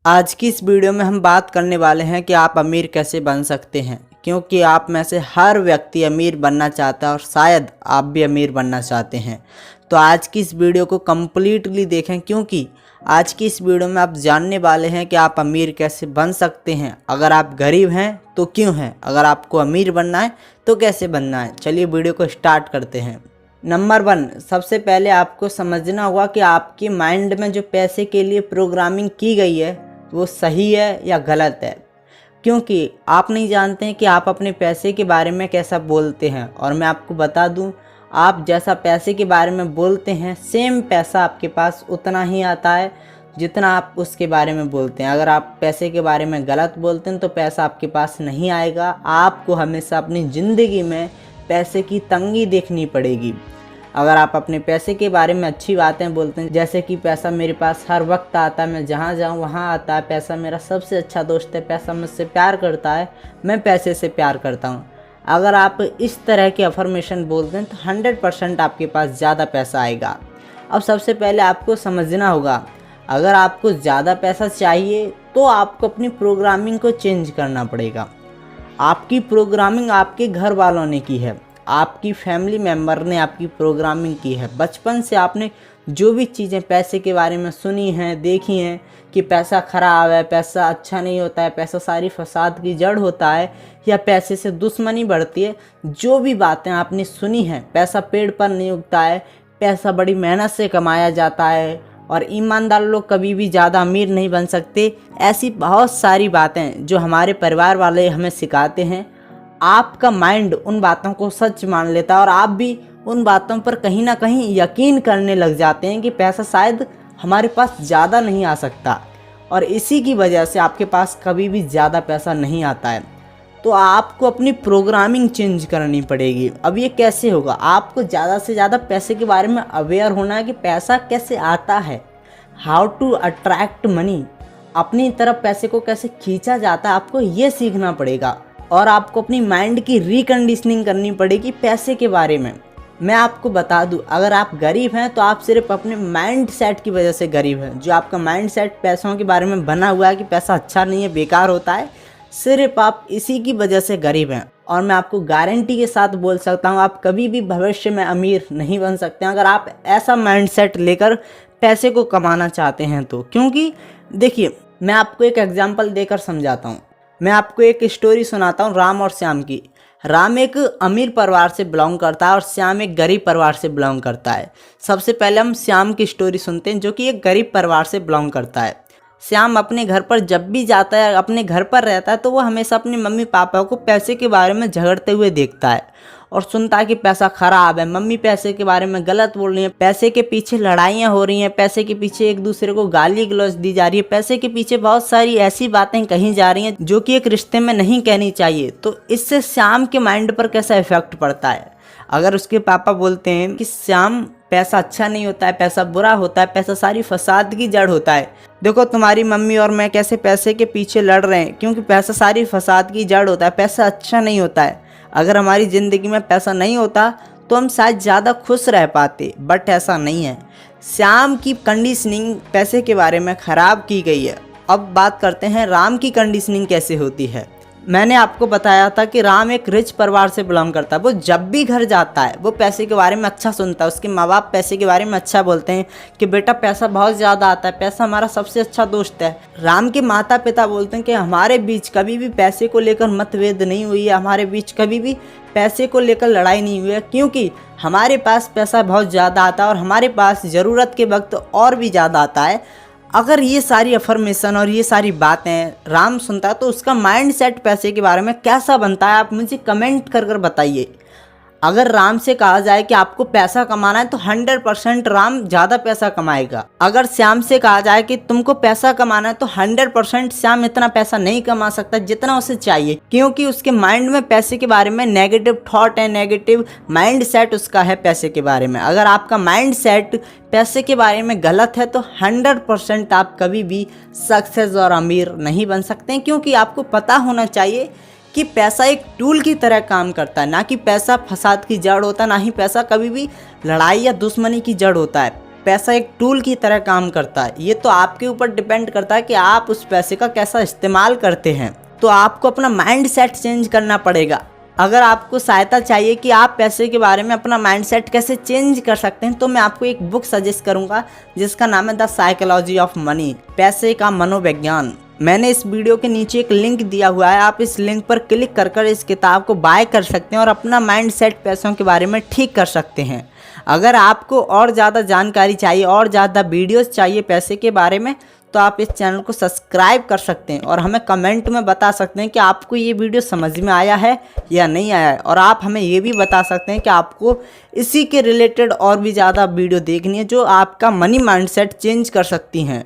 आज की इस वीडियो में हम बात करने वाले हैं कि आप अमीर कैसे बन सकते हैं, क्योंकि आप में से हर व्यक्ति अमीर बनना चाहता है और शायद आप भी अमीर बनना चाहते हैं। तो आज की इस वीडियो को कम्प्लीटली देखें, क्योंकि आज की इस वीडियो में आप जानने वाले हैं कि आप अमीर कैसे बन सकते हैं। अगर आप गरीब हैं तो क्यों हैं, अगर आपको अमीर बनना है तो कैसे बनना है। चलिए वीडियो को स्टार्ट करते हैं। नंबर 1, सबसे पहले आपको समझना होगा कि आपके माइंड में जो पैसे के लिए प्रोग्रामिंग की गई है वो सही है या गलत है। क्योंकि आप नहीं जानते हैं कि आप अपने पैसे के बारे में कैसा बोलते हैं। और मैं आपको बता दूं, आप जैसा पैसे के बारे में बोलते हैं सेम पैसा आपके पास उतना ही आता है जितना आप उसके बारे में बोलते हैं। अगर आप पैसे के बारे में गलत बोलते हैं तो पैसा आपके पास नहीं आएगा। आपको हमेशा अपनी ज़िंदगी में पैसे की तंगी देखनी पड़ेगी। अगर आप अपने पैसे के बारे में अच्छी बातें बोलते हैं, जैसे कि पैसा मेरे पास हर वक्त आता है, मैं जहाँ जाऊँ वहाँ आता है, पैसा मेरा सबसे अच्छा दोस्त है, पैसा मुझसे प्यार करता है, मैं पैसे से प्यार करता हूँ। अगर आप इस तरह के अफर्मेशन बोलते हैं तो 100% आपके पास ज़्यादा पैसा आएगा। अब सबसे पहले आपको समझना होगा, अगर आपको ज़्यादा पैसा चाहिए तो आपको अपनी प्रोग्रामिंग को चेंज करना पड़ेगा। आपकी प्रोग्रामिंग आपके घर वालों ने की है, आपकी फैमिली मेम्बर ने आपकी प्रोग्रामिंग की है। बचपन से आपने जो भी चीज़ें पैसे के बारे में सुनी हैं, देखी हैं कि पैसा ख़राब है, पैसा अच्छा नहीं होता है, पैसा सारी फसाद की जड़ होता है, या पैसे से दुश्मनी बढ़ती है, जो भी बातें आपने सुनी हैं, पैसा पेड़ पर नहीं उगता है, पैसा बड़ी मेहनत से कमाया जाता है और ईमानदार लोग कभी भी ज़्यादा अमीर नहीं बन सकते, ऐसी बहुत सारी बातें जो हमारे परिवार वाले हमें सिखाते हैं, आपका माइंड उन बातों को सच मान लेता है और आप भी उन बातों पर कहीं ना कहीं यकीन करने लग जाते हैं कि पैसा शायद हमारे पास ज़्यादा नहीं आ सकता, और इसी की वजह से आपके पास कभी भी ज़्यादा पैसा नहीं आता है। तो आपको अपनी प्रोग्रामिंग चेंज करनी पड़ेगी। अब ये कैसे होगा? आपको ज़्यादा से ज़्यादा पैसे के बारे में अवेयर होना है कि पैसा कैसे आता है, हाउ टू अट्रैक्ट मनी, अपनी तरफ पैसे को कैसे खींचा जाता है, आपको ये सीखना पड़ेगा। और आपको अपनी माइंड की रिकंडीशनिंग करनी पड़ेगी पैसे के बारे में। मैं आपको बता दूं, अगर आप गरीब हैं तो आप सिर्फ अपने माइंड सेट की वजह से गरीब हैं। जो आपका माइंड सेट पैसों के बारे में बना हुआ है कि पैसा अच्छा नहीं है, बेकार होता है, सिर्फ आप इसी की वजह से गरीब हैं। और मैं आपको गारंटी के साथ बोल सकता हूँ, आप कभी भी भविष्य में अमीर नहीं बन सकते अगर आप ऐसा माइंड सेट लेकर पैसे को कमाना चाहते हैं तो। क्योंकि देखिए, मैं आपको एक एग्जाम्पल देकर समझाता हूँ। मैं आपको एक स्टोरी सुनाता हूँ राम और श्याम की। राम एक अमीर परिवार से बिलोंग करता है और श्याम एक गरीब परिवार से बिलोंग करता है। सबसे पहले हम श्याम की स्टोरी सुनते हैं, जो कि एक गरीब परिवार से बिलोंग करता है। श्याम अपने घर पर जब भी जाता है, अपने घर पर रहता है, तो वो हमेशा अपने मम्मी पापा को पैसे के बारे में झगड़ते हुए देखता है और सुनता है कि पैसा खराब है, मम्मी पैसे के बारे में गलत बोल रही है, पैसे के पीछे लड़ाइयाँ हो रही हैं, पैसे के पीछे एक दूसरे को गाली गलौज दी जा रही है, पैसे के पीछे बहुत सारी ऐसी बातें कही जा रही हैं जो कि एक रिश्ते में नहीं कहनी चाहिए। तो इससे श्याम के माइंड पर कैसा इफेक्ट पड़ता है? अगर उसके पापा बोलते हैं कि श्याम पैसा अच्छा नहीं होता है, पैसा बुरा होता है, पैसा सारी फसाद की जड़ होता है, देखो तुम्हारी मम्मी और मैं कैसे पैसे के पीछे लड़ रहे हैं, क्योंकि पैसा सारी फसाद की जड़ होता है, पैसा अच्छा नहीं होता है। अगर हमारी ज़िंदगी में पैसा नहीं होता तो हम शायद ज़्यादा खुश रह पाते, बट ऐसा नहीं है। श्याम की कंडीशनिंग पैसे के बारे में ख़राब की गई है। अब बात करते हैं राम की कंडीशनिंग कैसे होती है। मैंने आपको बताया था कि राम एक रिच परिवार से बिलोंग करता है। वो जब भी घर जाता है वो पैसे के बारे में अच्छा सुनता है। उसके माँ बाप पैसे के बारे में अच्छा बोलते हैं कि बेटा पैसा बहुत ज़्यादा आता है, पैसा हमारा सबसे अच्छा दोस्त है। राम के माता पिता बोलते हैं कि हमारे बीच कभी भी पैसे को लेकर मतभेद नहीं हुई है, हमारे बीच कभी भी पैसे को लेकर लड़ाई नहीं हुई है, क्योंकि हमारे पास पैसा बहुत ज़्यादा आता है और हमारे पास ज़रूरत के वक्त और भी ज़्यादा आता है। अगर ये सारी अफर्मेशन और ये सारी बातें राम सुनता है तो उसका माइंड सेट पैसे के बारे में कैसा बनता है, आप मुझे कमेंट कर कर बताइए। अगर राम से कहा जाए कि आपको पैसा कमाना है तो 100% राम ज़्यादा पैसा कमाएगा। अगर श्याम से कहा जाए कि तुमको पैसा कमाना है तो 100% श्याम इतना पैसा नहीं कमा सकता जितना उसे चाहिए, क्योंकि उसके माइंड में पैसे के बारे में नेगेटिव थॉट है, नेगेटिव माइंड सेट उसका है पैसे के बारे में। अगर आपका माइंड सेट पैसे के बारे में गलत है तो 100% आप कभी भी सक्सेस और अमीर नहीं बन सकते हैं, क्योंकि आपको पता होना चाहिए कि पैसा एक टूल की तरह काम करता है, ना कि पैसा फसाद की जड़ होता, ना ही पैसा कभी भी लड़ाई या दुश्मनी की जड़ होता है। पैसा एक टूल की तरह काम करता है। ये तो आपके ऊपर डिपेंड करता है कि आप उस पैसे का कैसा इस्तेमाल करते हैं। तो आपको अपना माइंड सेट चेंज करना पड़ेगा। अगर आपको सहायता चाहिए कि आप पैसे के बारे में अपना माइंडसेट कैसे चेंज कर सकते हैं, तो मैं आपको एक बुक सजेस्ट करूंगा जिसका नाम है द साइकोलॉजी ऑफ मनी, पैसे का मनोविज्ञान। मैंने इस वीडियो के नीचे एक लिंक दिया हुआ है, आप इस लिंक पर क्लिक कर इस किताब को बाय कर सकते हैं और अपना माइंडसेट पैसों के बारे में ठीक कर सकते हैं। अगर आपको और ज़्यादा जानकारी चाहिए और ज़्यादा वीडियोस चाहिए पैसे के बारे में, तो आप इस चैनल को सब्सक्राइब कर सकते हैं और हमें कमेंट में बता सकते हैं कि आपको ये वीडियो समझ में आया है या नहीं आया है। और आप हमें ये भी बता सकते हैं कि आपको इसी के रिलेटेड और भी ज़्यादा वीडियो देखनी है जो आपका मनी माइंडसेट चेंज कर सकती हैं।